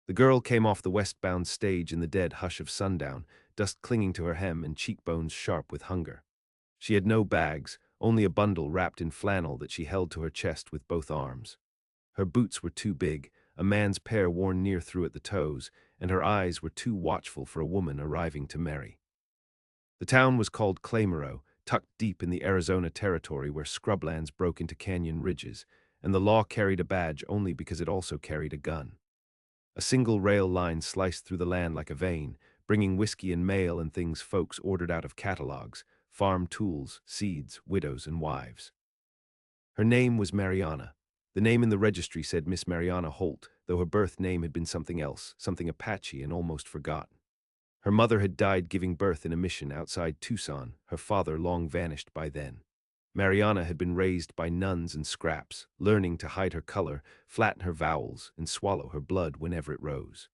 The girl came off the westbound stage in the dead hush of sundown, dust clinging to her hem and cheekbones sharp with hunger. She had no bags, only a bundle wrapped in flannel that she held to her chest with both arms. Her boots were too big, a man's pair worn near through at the toes, and her eyes were too watchful for a woman arriving to marry. The town was called Claymore, tucked deep in the Arizona territory where scrublands broke into canyon ridges, and the law carried a badge only because it also carried a gun. A single rail line sliced through the land like a vein, bringing whiskey and mail and things folks ordered out of catalogs, farm tools, seeds, widows, and wives. Her name was Mariana. The name in the registry said Miss Mariana Holt, though her birth name had been something else, something Apache and almost forgotten. Her mother had died giving birth in a mission outside Tucson, her father long vanished by then. Mariana had been raised by nuns and scraps, learning to hide her color, flatten her vowels, and swallow her blood whenever it rose.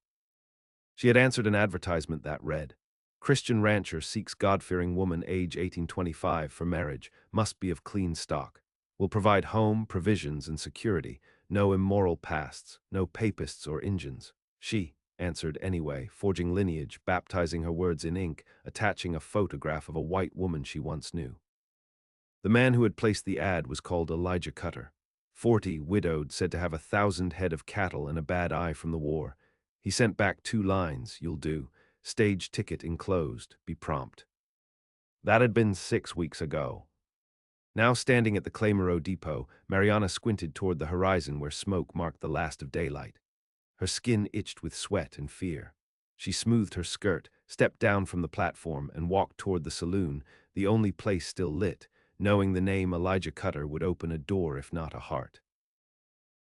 She had answered an advertisement that read, "Christian rancher seeks God-fearing woman age 1825 for marriage, must be of clean stock. Will provide home, provisions, and security, no immoral pasts, no papists or Injuns." She answered anyway, forging lineage, baptizing her words in ink, attaching a photograph of a white woman she once knew. The man who had placed the ad was called Elijah Cutter. 40, widowed, said to have 1,000 head of cattle and a bad eye from the war. He sent back 2 lines, "You'll do. Stage ticket enclosed. Be prompt." That had been 6 weeks ago. Now standing at the Claymore depot, Mariana squinted toward the horizon where smoke marked the last of daylight. Her skin itched with sweat and fear. She smoothed her skirt, stepped down from the platform, and walked toward the saloon, the only place still lit, knowing the name Elijah Cutter would open a door if not a heart.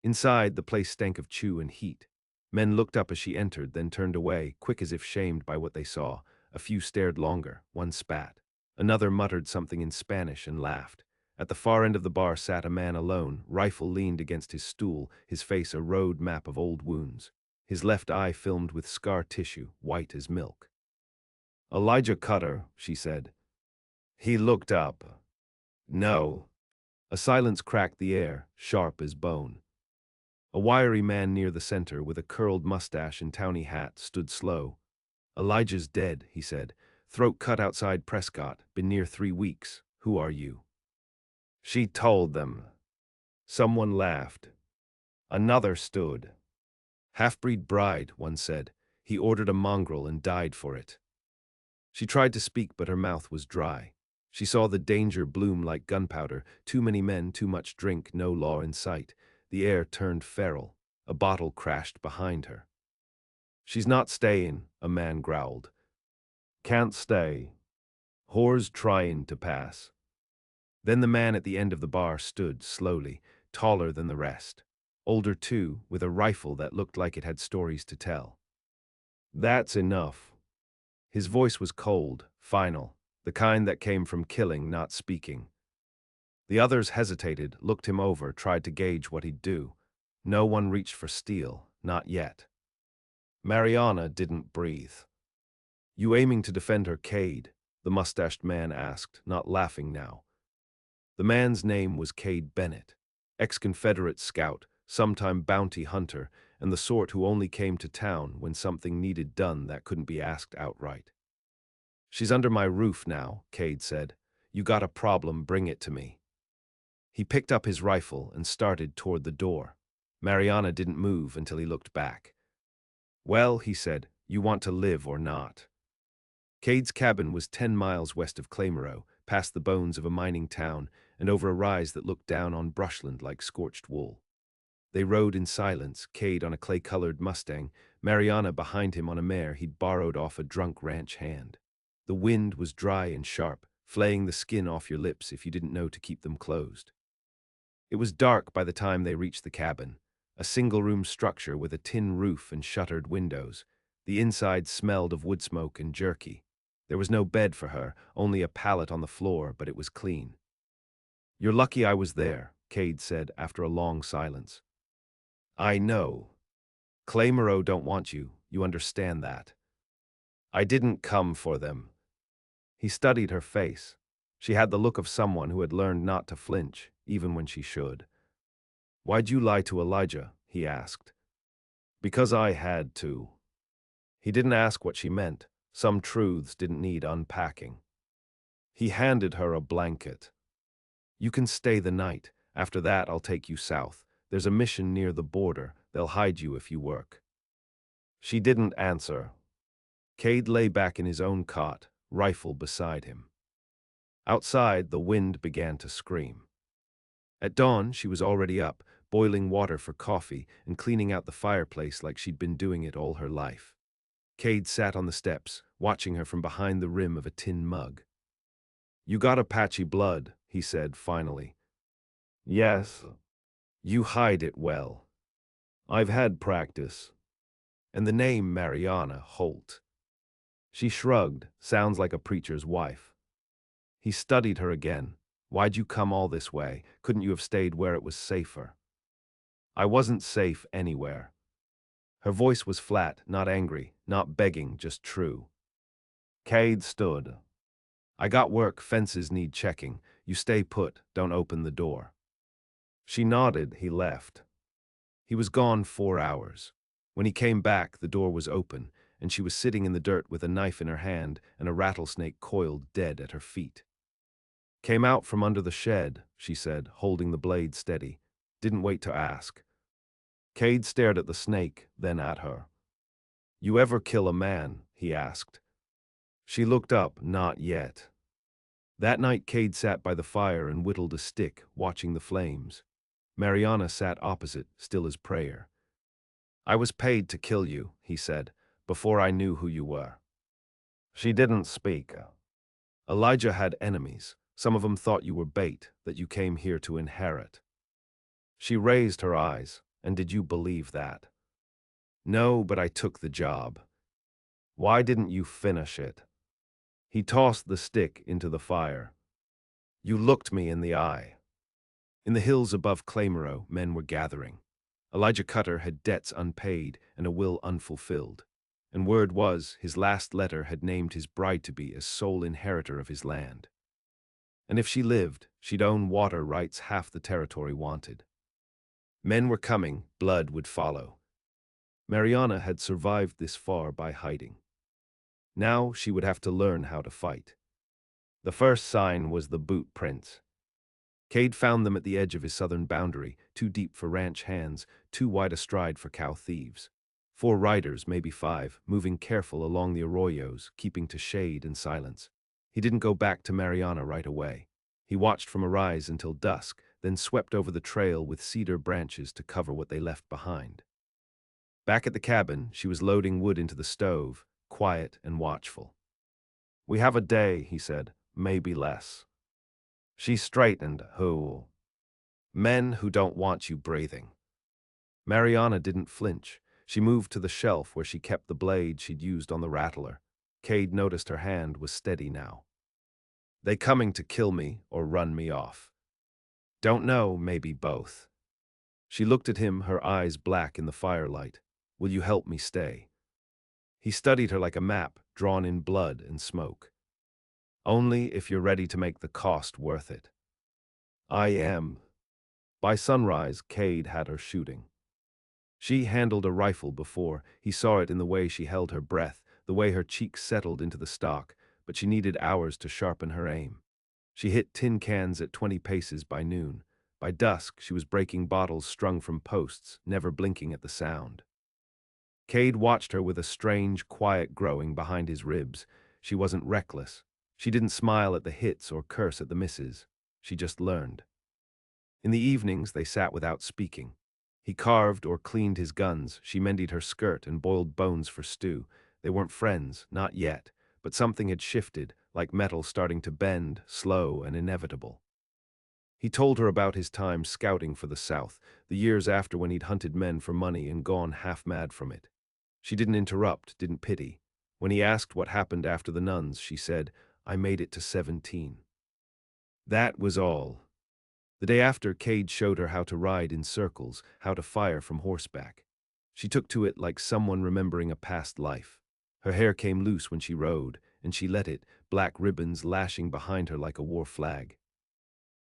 Inside, the place stank of chew and heat. Men looked up as she entered, then turned away, quick as if shamed by what they saw. A few stared longer, one spat. Another muttered something in Spanish and laughed. At the far end of the bar sat a man alone, rifle leaned against his stool, his face a road map of old wounds. His left eye filmed with scar tissue, white as milk. "Elijah Cutter," she said. He looked up. "No." A silence cracked the air, sharp as bone. A wiry man near the center, with a curled mustache and towny hat, stood slow. "Elijah's dead," he said. "Throat cut outside Prescott. Been near 3 weeks. Who are you?" She told them. Someone laughed. Another stood. "Half-breed bride," one said. "He ordered a mongrel and died for it." She tried to speak, but her mouth was dry. She saw the danger bloom like gunpowder. Too many men, too much drink, no law in sight. The air turned feral. A bottle crashed behind her. "She's not staying," a man growled. "Can't stay. Whore's trying to pass." Then the man at the end of the bar stood, slowly, taller than the rest. Older too, with a rifle that looked like it had stories to tell. "That's enough." His voice was cold, final, the kind that came from killing, not speaking. The others hesitated, looked him over, tried to gauge what he'd do. No one reached for steel, not yet. Mariana didn't breathe. "You aiming to defend her, Cade?" the mustached man asked, not laughing now. The man's name was Cade Bennett, ex-Confederate scout, sometime bounty hunter, and the sort who only came to town when something needed done that couldn't be asked outright. "She's under my roof now," Cade said. "You got a problem, bring it to me." He picked up his rifle and started toward the door. Mariana didn't move until he looked back. "Well," he said, "you want to live or not?" Cade's cabin was 10 miles west of Claymore, past the bones of a mining town, and over a rise that looked down on brushland like scorched wool. They rode in silence, Cade on a clay-colored Mustang, Mariana behind him on a mare he'd borrowed off a drunk ranch hand. The wind was dry and sharp, flaying the skin off your lips if you didn't know to keep them closed. It was dark by the time they reached the cabin, a single-room structure with a tin roof and shuttered windows. The inside smelled of wood smoke and jerky. There was no bed for her, only a pallet on the floor, but it was clean. "You're lucky I was there," Cade said after a long silence. "I know. Claymore don't want you, you understand that. I didn't come for them." He studied her face. She had the look of someone who had learned not to flinch, even when she should. "Why'd you lie to Elijah?" he asked. Because I had to. He didn't ask what she meant. Some truths didn't need unpacking. He handed her a blanket. You can stay the night. After that, I'll take you south. There's a mission near the border. They'll hide you if you work. She didn't answer. Cade lay back in his own cot, rifle beside him. Outside, the wind began to scream. At dawn, she was already up, boiling water for coffee and cleaning out the fireplace like she'd been doing it all her life. Cade sat on the steps, watching her from behind the rim of a tin mug. "You got Apache blood," he said finally. "Yes." "You hide it well." "I've had practice." "And the name Mariana Holt." She shrugged, sounds like a preacher's wife. He studied her again. "Why'd you come all this way? Couldn't you have stayed where it was safer?" "I wasn't safe anywhere." Her voice was flat, not angry, not begging, just true. Cade stood. "I got work, fences need checking. You stay put, don't open the door." She nodded, he left. He was gone 4 hours. When he came back, the door was open, and she was sitting in the dirt with a knife in her hand and a rattlesnake coiled dead at her feet. "Came out from under the shed," she said, holding the blade steady. Didn't wait to ask. Cade stared at the snake, then at her. "You ever kill a man?" he asked. She looked up, "Not yet." That night Cade sat by the fire and whittled a stick, watching the flames. Mariana sat opposite, still as prayer. "I was paid to kill you," he said, "before I knew who you were." She didn't speak. "Elijah had enemies. Some of them thought you were bait, that you came here to inherit." She raised her eyes. "And did you believe that?" "No, but I took the job." "Why didn't you finish it?" He tossed the stick into the fire. "You looked me in the eye." In the hills above Claymerrow, men were gathering. Elijah Cutter had debts unpaid and a will unfulfilled. And word was, his last letter had named his bride-to-be as sole inheritor of his land. And if she lived, she'd own water rights half the territory wanted. Men were coming, blood would follow. Mariana had survived this far by hiding. Now she would have to learn how to fight. The first sign was the boot prints. Cade found them at the edge of his southern boundary, too deep for ranch hands, too wide a stride for cow thieves. 4 riders, maybe 5, moving careful along the arroyos, keeping to shade and silence. He didn't go back to Mariana right away. He watched from a rise until dusk, then swept over the trail with cedar branches to cover what they left behind. Back at the cabin, she was loading wood into the stove, quiet and watchful. "We have a day," he said, "maybe less." She straightened. "Who?" "Men who don't want you breathing." Mariana didn't flinch. She moved to the shelf where she kept the blade she'd used on the rattler. Cade noticed her hand was steady now. "They coming to kill me or run me off?" "Don't know, maybe both." She looked at him, her eyes black in the firelight. "Will you help me stay?" He studied her like a map, drawn in blood and smoke. "Only if you're ready to make the cost worth it." "I am." By sunrise, Cade had her shooting. She handled a rifle before. He saw it in the way she held her breath, the way her cheeks settled into the stock, but she needed hours to sharpen her aim. She hit tin cans at 20 paces by noon. By dusk, she was breaking bottles strung from posts, never blinking at the sound. Cade watched her with a strange quiet growing behind his ribs. She wasn't reckless. She didn't smile at the hits or curse at the misses. She just learned. In the evenings, they sat without speaking. He carved or cleaned his guns. She mended her skirt and boiled bones for stew. They weren't friends, not yet, but something had shifted, like metal starting to bend, slow and inevitable. He told her about his time scouting for the South, the years after when he'd hunted men for money and gone half-mad from it. She didn't interrupt, didn't pity. When he asked what happened after the nuns, she said, "I made it to 17. That was all. The day after, Cade showed her how to ride in circles, how to fire from horseback. She took to it like someone remembering a past life. Her hair came loose when she rode, and she let it, black ribbons lashing behind her like a war flag.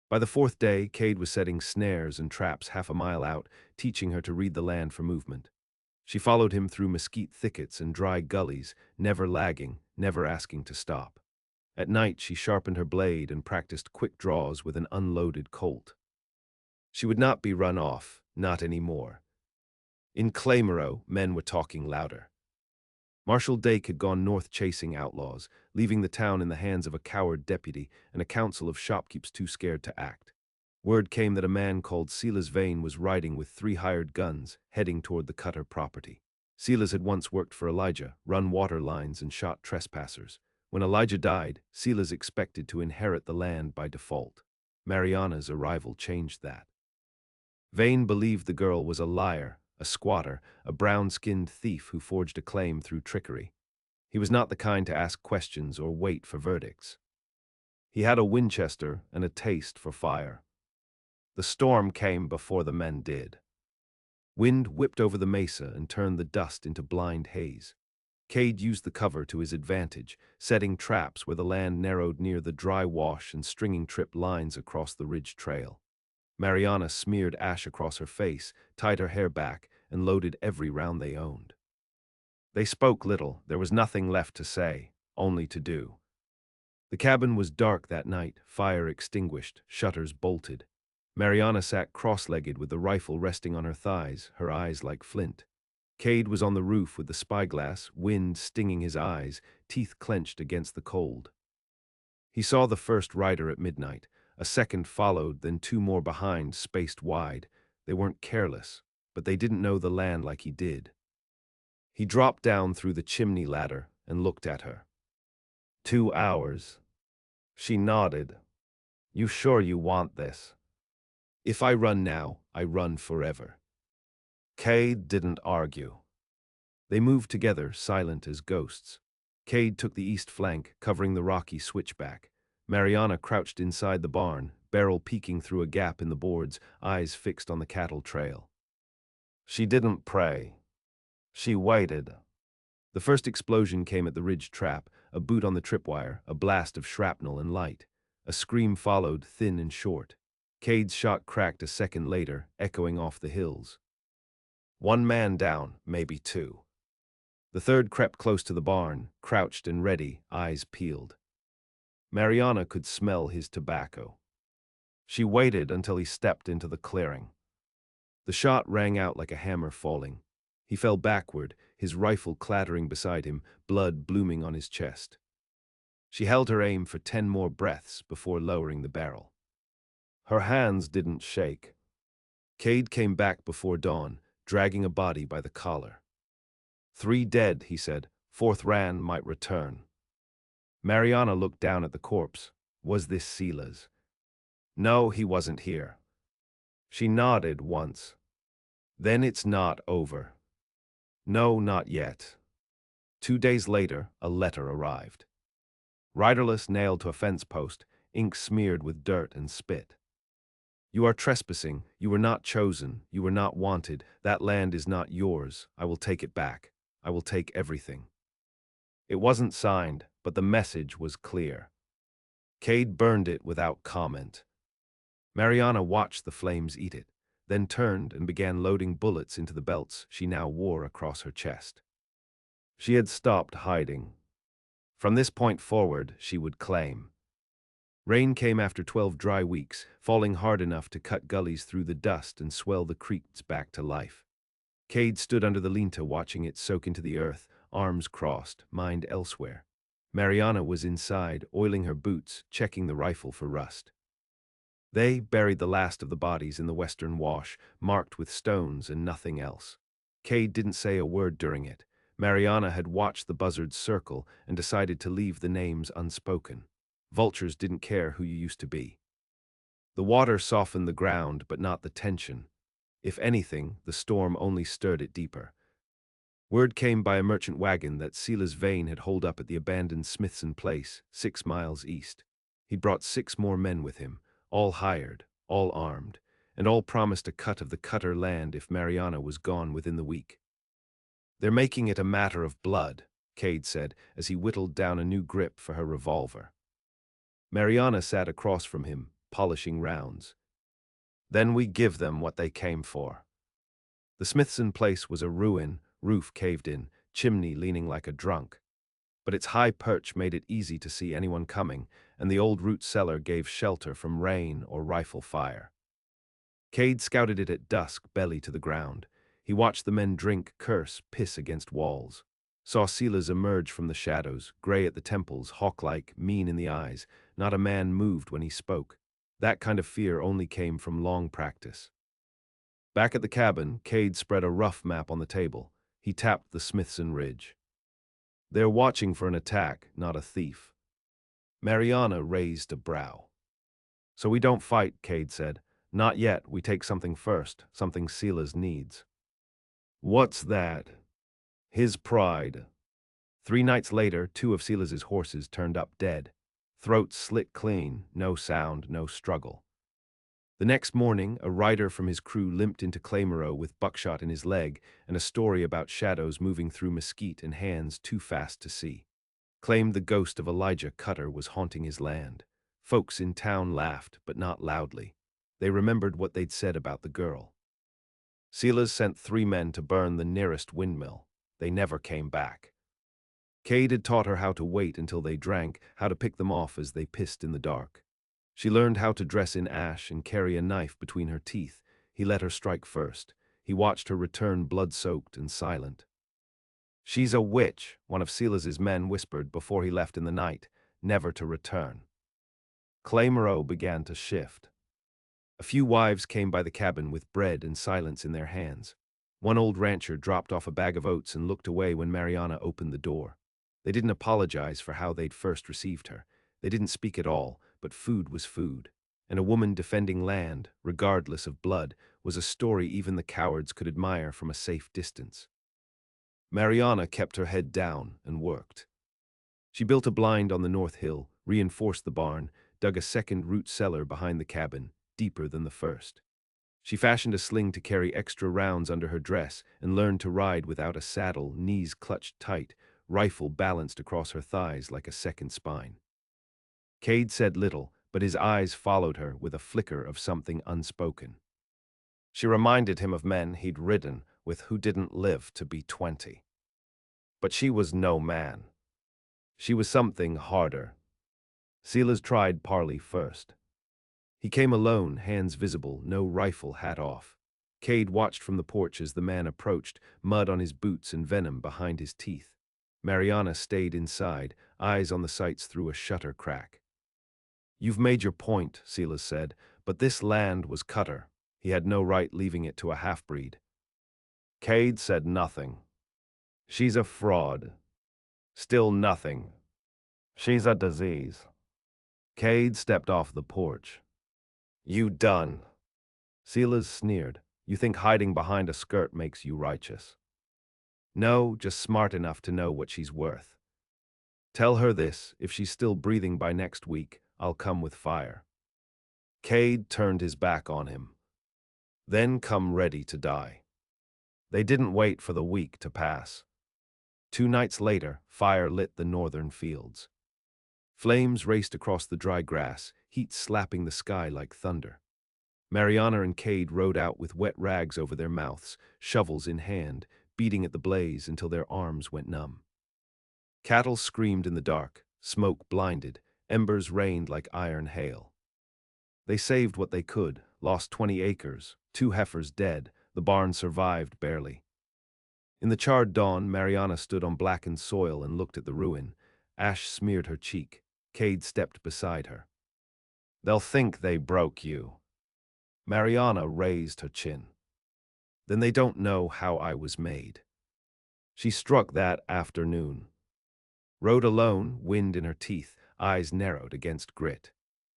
By the 4th day, Cade was setting snares and traps half a mile out, teaching her to read the land for movement. She followed him through mesquite thickets and dry gullies, never lagging, never asking to stop. At night, she sharpened her blade and practiced quick draws with an unloaded Colt. She would not be run off, not anymore. In Claymore, men were talking louder. Marshal Dake had gone north chasing outlaws, leaving the town in the hands of a coward deputy and a council of shopkeepers too scared to act. Word came that a man called Silas Vane was riding with 3 hired guns, heading toward the Cutter property. Silas had once worked for Elijah, run water lines and shot trespassers. When Elijah died, Silas expected to inherit the land by default. Mariana's arrival changed that. Vane believed the girl was a liar, a squatter, a brown-skinned thief who forged a claim through trickery. He was not the kind to ask questions or wait for verdicts. He had a Winchester and a taste for fire. The storm came before the men did. Wind whipped over the mesa and turned the dust into blind haze. Cade used the cover to his advantage, setting traps where the land narrowed near the dry wash and stringing trip lines across the ridge trail. Mariana smeared ash across her face, tied her hair back, and loaded every round they owned. They spoke little. There was nothing left to say, only to do. The cabin was dark that night, fire extinguished, shutters bolted. Mariana sat cross-legged with the rifle resting on her thighs, her eyes like flint. Cade was on the roof with the spyglass, wind stinging his eyes, teeth clenched against the cold. He saw the first rider at midnight. A second followed, then 2 more behind, spaced wide. They weren't careless, but they didn't know the land like he did. He dropped down through the chimney ladder and looked at her. 2 hours. She nodded. You sure you want this? If I run now, I run forever. Cade didn't argue. They moved together, silent as ghosts. Cade took the east flank, covering the rocky switchback. Mariana crouched inside the barn, barrel peeking through a gap in the boards, eyes fixed on the cattle trail. She didn't pray. She waited. The first explosion came at the ridge trap, a boot on the tripwire, a blast of shrapnel and light. A scream followed, thin and short. Cade's shot cracked a second later, echoing off the hills. 1 man down, maybe 2. The third crept close to the barn, crouched and ready, eyes peeled. Mariana could smell his tobacco. She waited until he stepped into the clearing. The shot rang out like a hammer falling. He fell backward, his rifle clattering beside him, blood blooming on his chest. She held her aim for 10 more breaths before lowering the barrel. Her hands didn't shake. Cade came back before dawn, dragging a body by the collar. 3 dead, he said. 4th ran, might return. Mariana looked down at the corpse. Was this Silas? No, he wasn't here. She nodded once. Then it's not over. No, not yet. 2 days later, a letter arrived. Riderless, nailed to a fence post, ink smeared with dirt and spit. You are trespassing. You were not chosen. You were not wanted. That land is not yours. I will take it back. I will take everything. It wasn't signed, but the message was clear. Cade burned it without comment. Mariana watched the flames eat it, then turned and began loading bullets into the belts she now wore across her chest. She had stopped hiding. From this point forward, she would claim. Rain came after 12 dry weeks, falling hard enough to cut gullies through the dust and swell the creeks back to life. Cade stood under the linta watching it soak into the earth, arms crossed, mind elsewhere. Mariana was inside, oiling her boots, checking the rifle for rust. They buried the last of the bodies in the western wash, marked with stones and nothing else. Cade didn't say a word during it. Mariana had watched the buzzards circle and decided to leave the names unspoken. Vultures didn't care who you used to be. The water softened the ground, but not the tension. If anything, the storm only stirred it deeper. Word came by a merchant wagon that Silas Vane had holed up at the abandoned Smithson Place, 6 miles east. He'd brought 6 more men with him, all hired, all armed, and all promised a cut of the Cutter land if Mariana was gone within the week. They're making it a matter of blood, Cade said as he whittled down a new grip for her revolver. Mariana sat across from him, polishing rounds. Then we give them what they came for. The Smithson place was a ruin, roof caved in, chimney leaning like a drunk. But its high perch made it easy to see anyone coming, and the old root cellar gave shelter from rain or rifle fire. Cade scouted it at dusk, belly to the ground. He watched the men drink, curse, piss against walls. Saw Silas emerge from the shadows, gray at the temples, hawk-like, mean in the eyes. Not a man moved when he spoke. That kind of fear only came from long practice. Back at the cabin, Cade spread a rough map on the table. He tapped the Smithson Ridge. They're watching for an attack, not a thief. Mariana raised a brow. So we don't fight, Cade said. Not yet, we take something first, something Silas needs. What's that? His pride. 3 nights later, 2 of Silas's horses turned up dead. Throats slit clean, no sound, no struggle. The next morning, a rider from his crew limped into Claymerrow with buckshot in his leg and a story about shadows moving through mesquite and hands too fast to see. Claimed the ghost of Elijah Cutter was haunting his land. Folks in town laughed, but not loudly. They remembered what they'd said about the girl. Silas sent 3 men to burn the nearest windmill. They never came back. Cade had taught her how to wait until they drank, how to pick them off as they pissed in the dark. She learned how to dress in ash and carry a knife between her teeth. He let her strike first. He watched her return blood-soaked and silent. She's a witch, one of Silas's men whispered before he left in the night, never to return. Claymerrow began to shift. A few wives came by the cabin with bread and silence in their hands. One old rancher dropped off a bag of oats and looked away when Mariana opened the door. They didn't apologize for how they'd first received her. They didn't speak at all, but food was food. And a woman defending land, regardless of blood, was a story even the cowards could admire from a safe distance. Mariana kept her head down and worked. She built a blind on the north hill, reinforced the barn, dug a second root cellar behind the cabin, deeper than the first. She fashioned a sling to carry extra rounds under her dress and learned to ride without a saddle, knees clutched tight, rifle balanced across her thighs like a second spine. Cade said little, but his eyes followed her with a flicker of something unspoken. She reminded him of men he'd ridden with who didn't live to be 20. But she was no man. She was something harder. Silas tried parley first. He came alone, hands visible, no rifle, hat off. Cade watched from the porch as the man approached, mud on his boots and venom behind his teeth. Mariana stayed inside, eyes on the sights through a shutter crack. You've made your point, Silas said, but this land was Cutter. He had no right leaving it to a half-breed. Cade said nothing. She's a fraud. Still nothing. She's a disease. Cade stepped off the porch. You done. Silas sneered. You think hiding behind a skirt makes you righteous. No, just smart enough to know what she's worth. Tell her this, if she's still breathing by next week, I'll come with fire. Cade turned his back on him. Then come ready to die. They didn't wait for the week to pass. 2 nights later, fire lit the northern fields. Flames raced across the dry grass, heat slapping the sky like thunder. Mariana and Cade rode out with wet rags over their mouths, shovels in hand, beating at the blaze until their arms went numb. Cattle screamed in the dark, smoke blinded, embers rained like iron hail. They saved what they could, lost 20 acres, 2 heifers dead, the barn survived barely. In the charred dawn, Mariana stood on blackened soil and looked at the ruin. Ash smeared her cheek. Cade stepped beside her. They'll think they broke you. Mariana raised her chin. Then they don't know how I was made. She struck that afternoon. Rode alone, wind in her teeth, eyes narrowed against grit.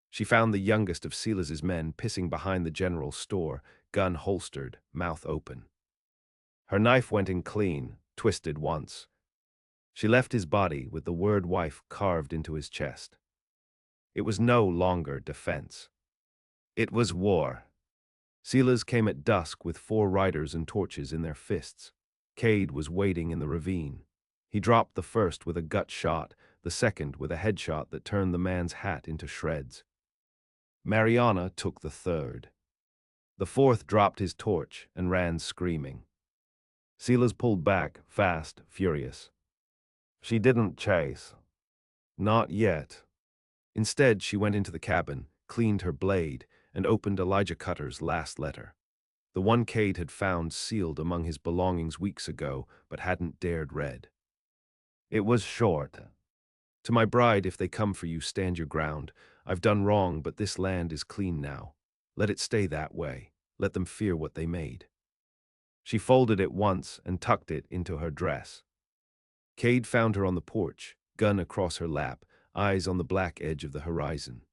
She found the youngest of Silas's men pissing behind the general store, gun holstered, mouth open. Her knife went in clean, twisted once. She left his body with the word wife carved into his chest. It was no longer defense. It was war. Silas came at dusk with 4 riders and torches in their fists. Cade was waiting in the ravine. He dropped the first with a gut shot, the second with a headshot that turned the man's hat into shreds. Mariana took the third. The fourth dropped his torch and ran screaming. Silas pulled back, fast, furious. She didn't chase. Not yet. Instead, she went into the cabin, cleaned her blade, and opened Elijah Cutter's last letter. The one Cade had found sealed among his belongings weeks ago, but hadn't dared read. It was short. To my bride, if they come for you, stand your ground. I've done wrong, but this land is clean now. Let it stay that way. Let them fear what they made. She folded it once and tucked it into her dress. Cade found her on the porch, gun across her lap, eyes on the black edge of the horizon.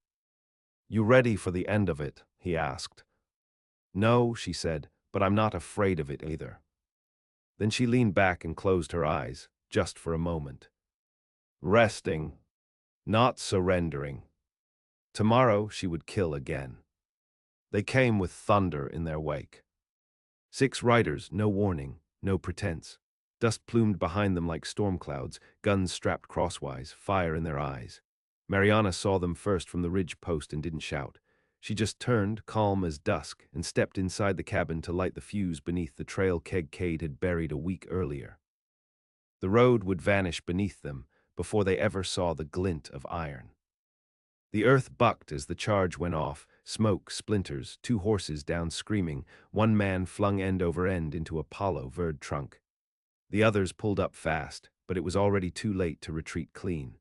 You ready for the end of it? He asked. No, she said, but I'm not afraid of it either. Then she leaned back and closed her eyes, just for a moment. Resting, not surrendering. Tomorrow she would kill again. They came with thunder in their wake. 6 riders, no warning, no pretense. Dust plumed behind them like storm clouds, guns strapped crosswise, fire in their eyes. Mariana saw them first from the ridge post and didn't shout. She just turned, calm as dusk, and stepped inside the cabin to light the fuse beneath the trail keg Cade had buried a week earlier. The road would vanish beneath them before they ever saw the glint of iron. The earth bucked as the charge went off, smoke, splinters, 2 horses down screaming, one man flung end over end into a Apollo verd trunk. The others pulled up fast, but it was already too late to retreat clean.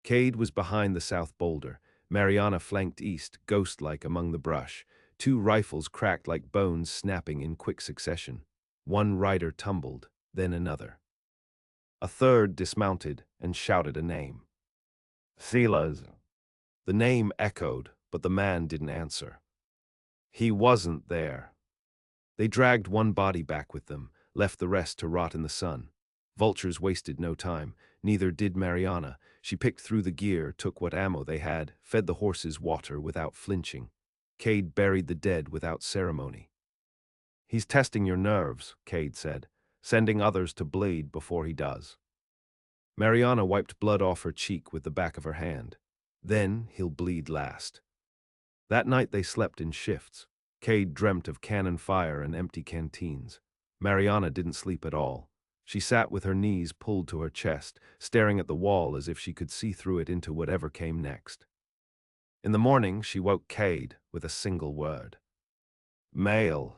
Cade was behind the south boulder. Mariana flanked east, ghost-like among the brush. 2 rifles cracked like bones snapping in quick succession. One rider tumbled, then another. A third dismounted and shouted a name. Silas. The name echoed, but the man didn't answer. He wasn't there. They dragged one body back with them, left the rest to rot in the sun. Vultures wasted no time, neither did Mariana. She picked through the gear, took what ammo they had, fed the horses water without flinching. Cade buried the dead without ceremony. He's testing your nerves, Cade said, sending others to bleed before he does. Mariana wiped blood off her cheek with the back of her hand. Then he'll bleed last. That night they slept in shifts. Cade dreamt of cannon fire and empty canteens. Mariana didn't sleep at all. She sat with her knees pulled to her chest, staring at the wall as if she could see through it into whatever came next. In the morning, she woke Cade with a single word. Mail.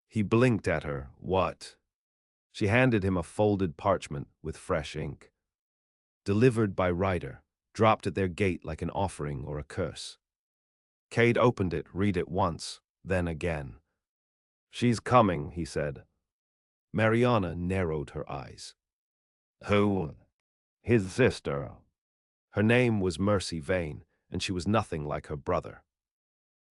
He blinked at her. What? She handed him a folded parchment with fresh ink. Delivered by rider, dropped at their gate like an offering or a curse. Cade opened it, read it once, then again. She's coming, he said. Mariana narrowed her eyes. Who? His sister. Her name was Mercy Vane, and she was nothing like her brother.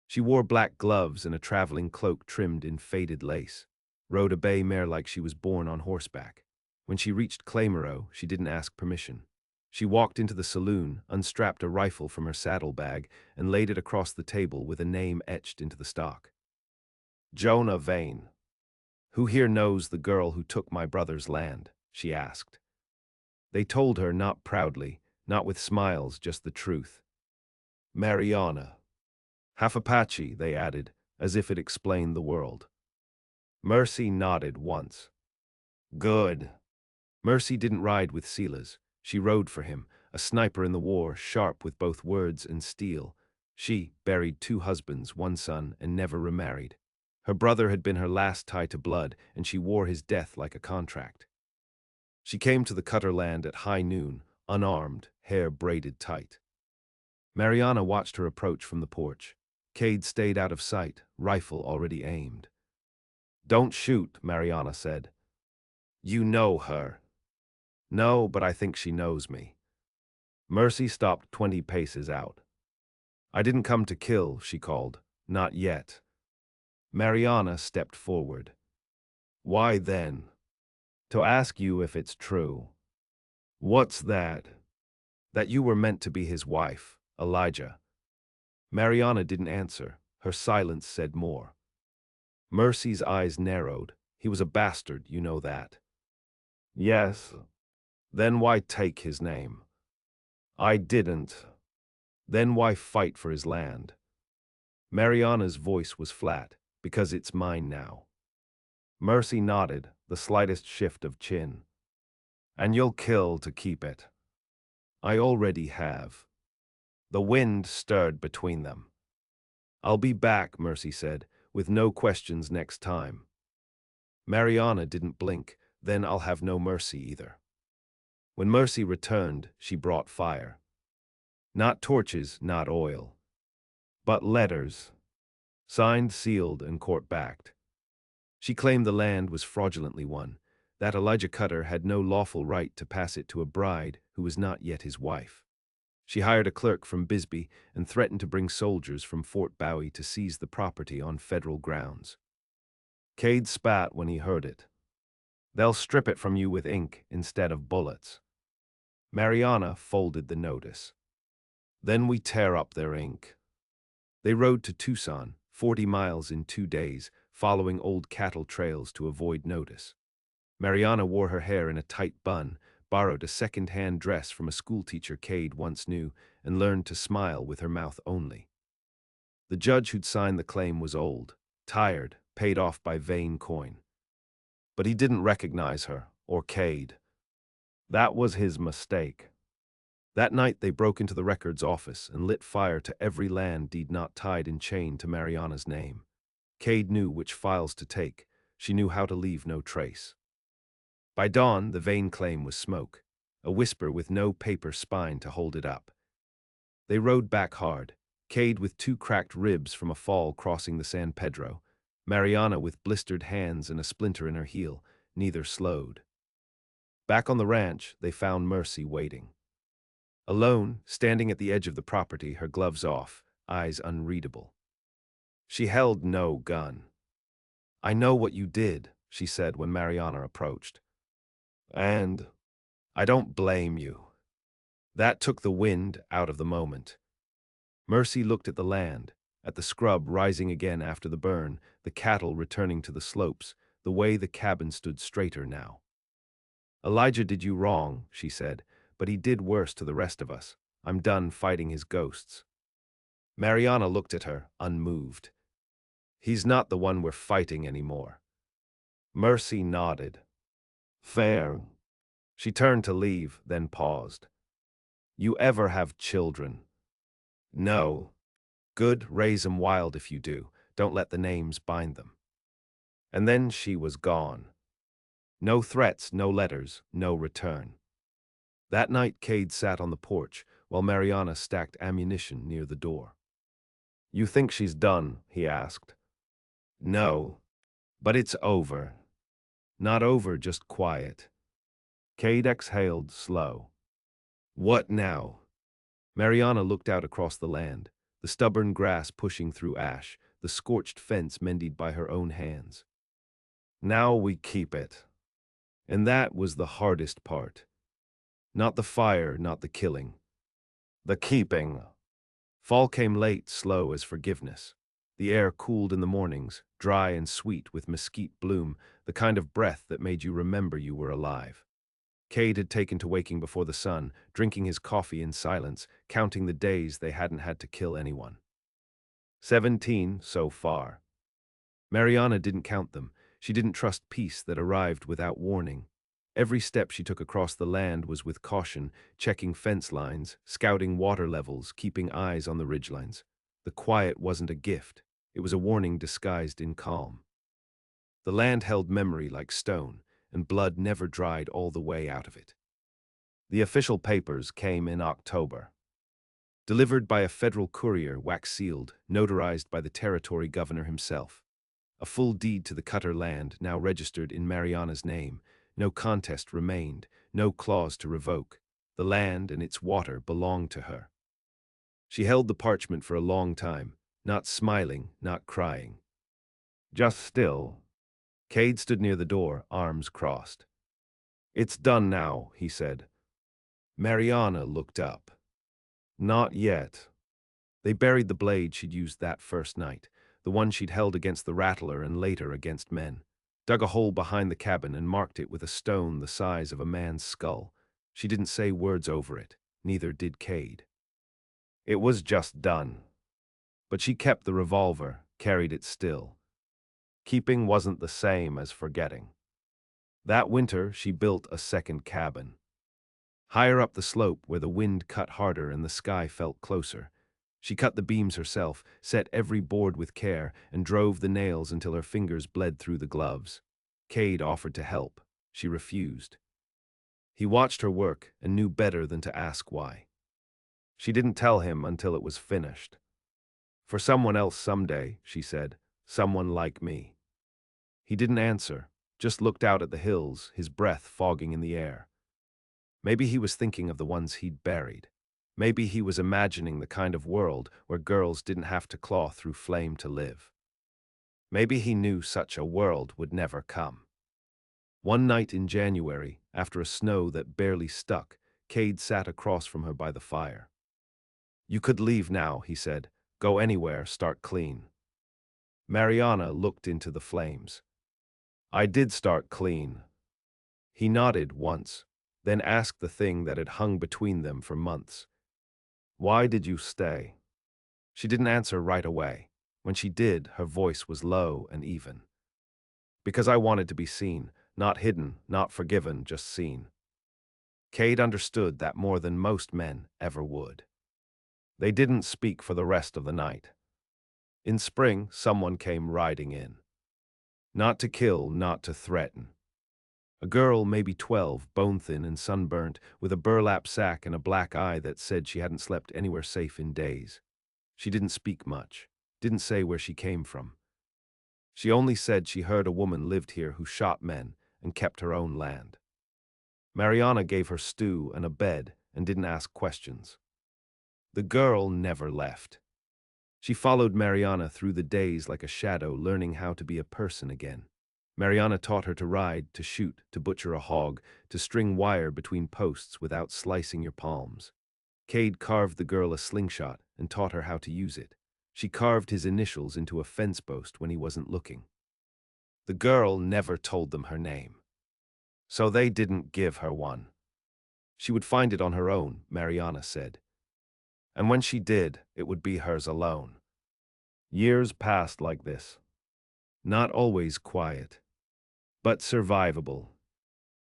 She wore black gloves and a traveling cloak trimmed in faded lace, rode a bay mare like she was born on horseback. When she reached Claymore, she didn't ask permission. She walked into the saloon, unstrapped a rifle from her saddlebag, and laid it across the table with a name etched into the stock. Jonah Vane. Who here knows the girl who took my brother's land? She asked. They told her, not proudly, not with smiles, just the truth. Mariana. Half Apache, they added, as if it explained the world. Mercy nodded once. Good. Mercy didn't ride with Silas. She rode for him, a sniper in the war, sharp with both words and steel. She buried 2 husbands, 1 son, and never remarried. Her brother had been her last tie to blood, and she wore his death like a contract. She came to the Cutter land at high noon, unarmed, hair braided tight. Mariana watched her approach from the porch. Cade stayed out of sight, rifle already aimed. Don't shoot, Mariana said. You know her. No, but I think she knows me. Mercy stopped 20 paces out. I didn't come to kill, she called. Not yet. Mariana stepped forward. Why then? To ask you if it's true. What's that? That you were meant to be his wife, Elijah. Mariana didn't answer. Her silence said more. Mercy's eyes narrowed. He was a bastard, you know that. Yes. Then why take his name? I didn't. Then why fight for his land? Mariana's voice was flat, because it's mine now. Mercy nodded, the slightest shift of chin. And you'll kill to keep it. I already have. The wind stirred between them. I'll be back, Mercy said, with no questions next time. Mariana didn't blink, then I'll have no mercy either. When Mercy returned, she brought fire. Not torches, not oil. But letters. Signed, sealed, and court-backed. She claimed the land was fraudulently won, that Elijah Cutter had no lawful right to pass it to a bride who was not yet his wife. She hired a clerk from Bisbee and threatened to bring soldiers from Fort Bowie to seize the property on federal grounds. Cade spat when he heard it. They'll strip it from you with ink instead of bullets. Mariana folded the notice. Then we tear up their ink. They rode to Tucson, 40 miles in 2 days, following old cattle trails to avoid notice. Mariana wore her hair in a tight bun, borrowed a second-hand dress from a schoolteacher Cade once knew, and learned to smile with her mouth only. The judge who'd signed the claim was old, tired, paid off by vain coin. But he didn't recognize her, or Cade. That was his mistake. That night they broke into the records office and lit fire to every land deed not tied in chain to Mariana's name. Cade knew which files to take. She knew how to leave no trace. By dawn, the vain claim was smoke, a whisper with no paper spine to hold it up. They rode back hard, Cade with 2 cracked ribs from a fall crossing the San Pedro, Mariana with blistered hands and a splinter in her heel, neither slowed. Back on the ranch, they found Mercy waiting. Alone, standing at the edge of the property, her gloves off, eyes unreadable. She held no gun. I know what you did, she said when Mariana approached. And I don't blame you. That took the wind out of the moment. Mercy looked at the land, at the scrub rising again after the burn, the cattle returning to the slopes, the way the cabin stood straighter now. Elijah did you wrong, she said, but he did worse to the rest of us. I'm done fighting his ghosts. Mariana looked at her, unmoved. He's not the one we're fighting anymore. Mercy nodded. Fair. She turned to leave, then paused. You ever have children? No. Good, raise 'em wild if you do. Don't let the names bind them. And then she was gone. No threats, no letters, no return. That night Cade sat on the porch, while Mariana stacked ammunition near the door. You think she's done? He asked. No. But it's over. Not over, just quiet. Cade exhaled, slow. What now? Mariana looked out across the land, the stubborn grass pushing through ash, the scorched fence mended by her own hands. Now we keep it. And that was the hardest part. Not the fire, not the killing. The keeping. Fall came late, slow as forgiveness. The air cooled in the mornings, dry and sweet with mesquite bloom, the kind of breath that made you remember you were alive. Cade had taken to waking before the sun, drinking his coffee in silence, counting the days they hadn't had to kill anyone. 17 so far. Mariana didn't count them. She didn't trust peace that arrived without warning. Every step she took across the land was with caution, checking fence lines, scouting water levels, keeping eyes on the ridgelines. The quiet wasn't a gift. It was a warning disguised in calm. The land held memory like stone, and blood never dried all the way out of it. The official papers came in October. Delivered by a federal courier, wax-sealed, notarized by the territory governor himself. A full deed to the Cutter land, now registered in Mariana's name. No contest remained, no clause to revoke. The land and its water belonged to her. She held the parchment for a long time, not smiling, not crying. Just still. Cade stood near the door, arms crossed. It's done now, he said. Mariana looked up. Not yet. They buried the blade she'd used that first night, the one she'd held against the rattler and later against men. Dug a hole behind the cabin and marked it with a stone the size of a man's skull. She didn't say words over it, neither did Cade. It was just done. But she kept the revolver, carried it still. Keeping wasn't the same as forgetting. That winter, she built a second cabin. Higher up the slope where the wind cut harder and the sky felt closer. She cut the beams herself, set every board with care, and drove the nails until her fingers bled through the gloves. Cade offered to help. She refused. He watched her work and knew better than to ask why. She didn't tell him until it was finished. For someone else someday, she said, someone like me. He didn't answer, just looked out at the hills, his breath fogging in the air. Maybe he was thinking of the ones he'd buried. Maybe he was imagining the kind of world where girls didn't have to claw through flame to live. Maybe he knew such a world would never come. One night in January, after a snow that barely stuck, Cade sat across from her by the fire. "You could leave now," he said. "Go anywhere, start clean." Mariana looked into the flames. "I did start clean." He nodded once, then asked the thing that had hung between them for months. "Why did you stay?" She didn't answer right away. When she did, her voice was low and even. "Because I wanted to be seen, not hidden, not forgiven, just seen." Cade understood that more than most men ever would. They didn't speak for the rest of the night. In spring, someone came riding in. Not to kill, not to threaten. A girl, maybe 12, bone-thin and sunburnt, with a burlap sack and a black eye that said she hadn't slept anywhere safe in days. She didn't speak much, didn't say where she came from. She only said she heard a woman lived here who shot men and kept her own land. Mariana gave her stew and a bed and didn't ask questions. The girl never left. She followed Mariana through the days like a shadow, learning how to be a person again. Mariana taught her to ride, to shoot, to butcher a hog, to string wire between posts without slicing your palms. Cade carved the girl a slingshot and taught her how to use it. She carved his initials into a fence post when he wasn't looking. The girl never told them her name, so they didn't give her one. She would find it on her own, Mariana said. And when she did, it would be hers alone. Years passed like this. Not always quiet, but survivable.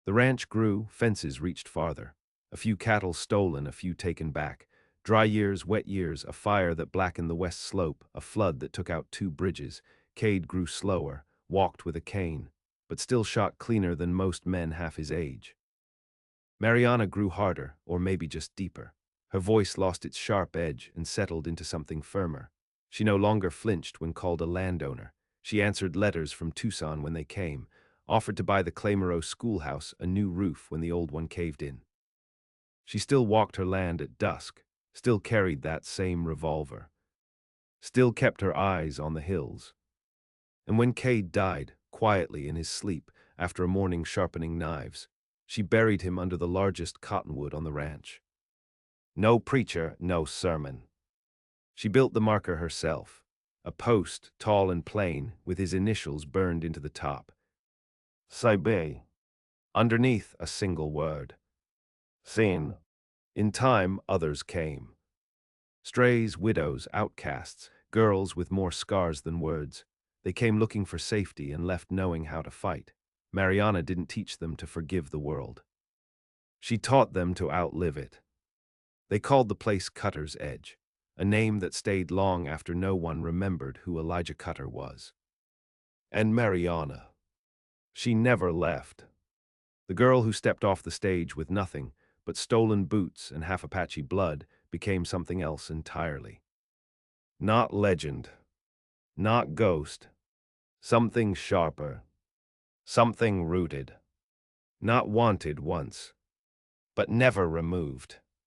The ranch grew, fences reached farther. A few cattle stolen, a few taken back. Dry years, wet years, a fire that blackened the west slope, a flood that took out 2 bridges. Cade grew slower, walked with a cane, but still shot cleaner than most men half his age. Mariana grew harder, or maybe just deeper. Her voice lost its sharp edge and settled into something firmer. She no longer flinched when called a landowner. She answered letters from Tucson when they came, offered to buy the Claymore schoolhouse a new roof when the old one caved in. She still walked her land at dusk, still carried that same revolver, still kept her eyes on the hills. And when Cade died, quietly in his sleep, after a morning sharpening knives, she buried him under the largest cottonwood on the ranch. No preacher, no sermon. She built the marker herself, a post, tall and plain, with his initials burned into the top. Saibe. Underneath, a single word. Seen. In time, others came. Strays, widows, outcasts, girls with more scars than words. They came looking for safety and left knowing how to fight. Mariana didn't teach them to forgive the world. She taught them to outlive it. They called the place Cutter's Edge, a name that stayed long after no one remembered who Elijah Cutter was. And Mariana. She never left. The girl who stepped off the stage with nothing but stolen boots and half Apache blood became something else entirely. Not legend, not ghost, something sharper, something rooted. Not wanted once, but never removed.